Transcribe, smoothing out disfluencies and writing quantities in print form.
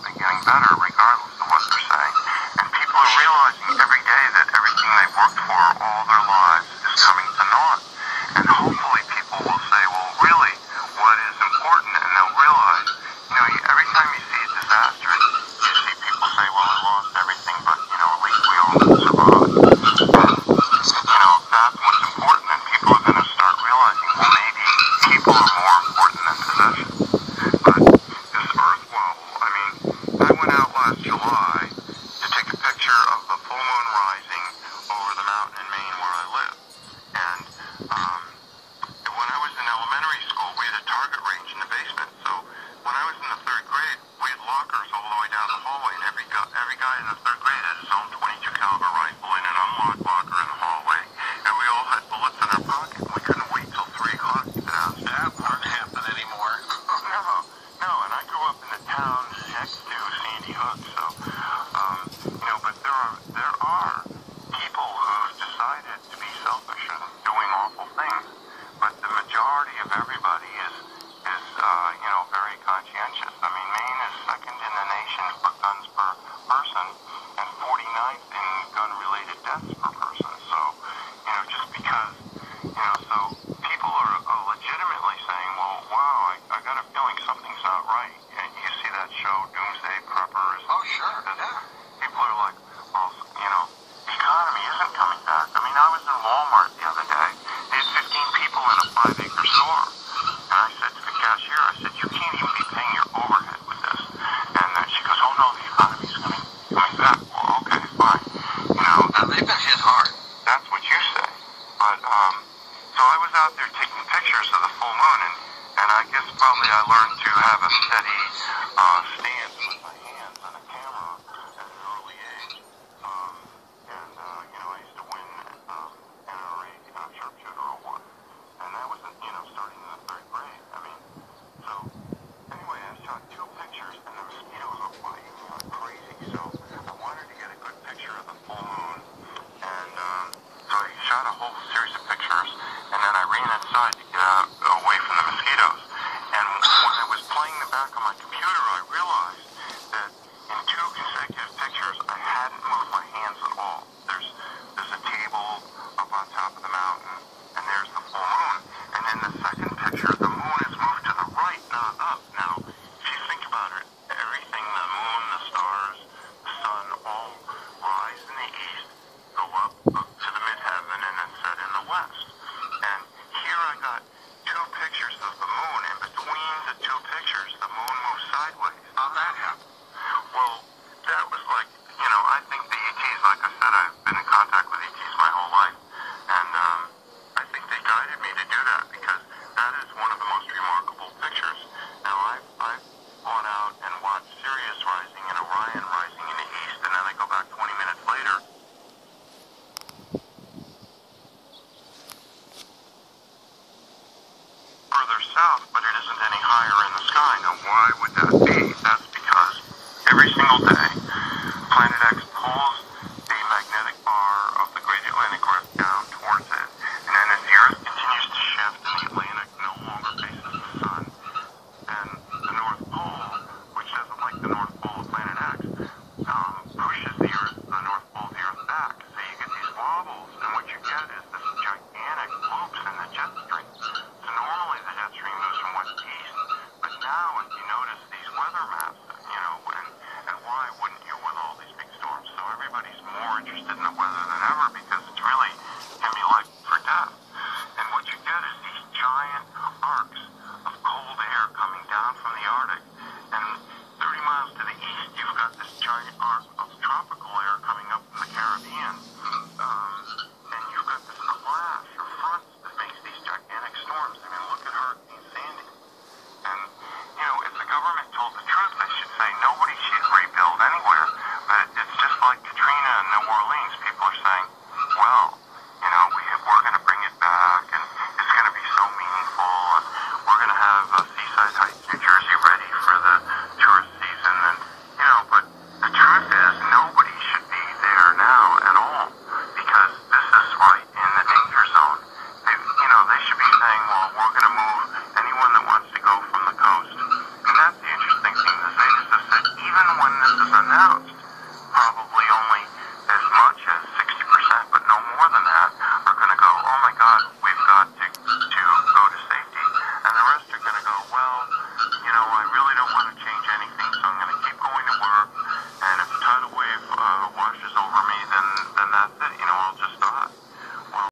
obviously getting better regardless of what they're saying. And people are realizing every day that everything they've worked for all their lives is coming to naught. And hopefully people will say, well, really, what is important? And they'll realize, every time you see a disaster, you see people say, well, I lost everything, but, at least we all survived. And, that's what's important. And people are going to start realizing, well, maybe people are more important than possessions. But this earth wobble, I went out last July to take a picture of the full moon rising over the mountain in Maine where I live. And when I was in elementary school, we had a target range in the basement. So when I was in the third grade, we had lockers all the way down the hallway, and every guy in the third grade had his own 22 caliber rifle in an unlocked locker in the hallway, and we all had bullets in our pocket. We couldn't wait till 3 o'clock to get out. That won't happen anymore. No, and I grew up in the town next to Sandy Hook, so but there are people who've decided to be selfish and doing awful things, but the majority of everybody is very conscientious. Maine is second in the nation for guns per person and 49th in gun-related deaths per person. So, just because, so people are legitimately saying, well, wow, I got a feeling something's not right. And you see that show, Doomsday Preppers. Oh, sure, yeah. People are like, well, the economy isn't coming back. I was in Walmart the other day. They had 15 people in a 5-acre store. And I said to the cashier, you can't even be paying your overhead with this. And she goes, oh no, the economy's coming back. Well, okay, fine. They've been hit hard. That's what you say. But, so I was out there taking pictures of the full moon, and I guess probably I learned to have a steady stance with my hands on a camera at an early age. I used to win NRA sharpshooter award. And that was, starting in the third grade. So, anyway, I shot 2 pictures, and the mosquitoes were biting me like crazy. So, I wanted to get a good picture of the full moon. And, so I shot a whole series of pictures, and then I ran inside to get away from the mosquitoes. And when I was playing the back of my computer, I realized that in 2 consecutive pictures, I hadn't moved my hands at all. There's a table up on top of the mountain, and there's the full moon. And in the second picture, the moon is moved to the right, not up. Now, if you think about it, everything, the moon, the stars, the sun, all rise in the east, go up to the midheaven, and then set in the west. And here I got 2 pictures of the moon, and between the 2 pictures, the moon moves sideways. How'd that happen? Well, that was like, I think the ETs, like I said, I've been in contact with ETs my whole life, and I think they guided me to do that, because that is one of the most remarkable pictures. Now, I've gone out and watched Sirius rising and Orion rising in the east, and then I go back 20 minutes later. Further south, but it isn't any higher in the sky. Now, why would that be? That's because every single day,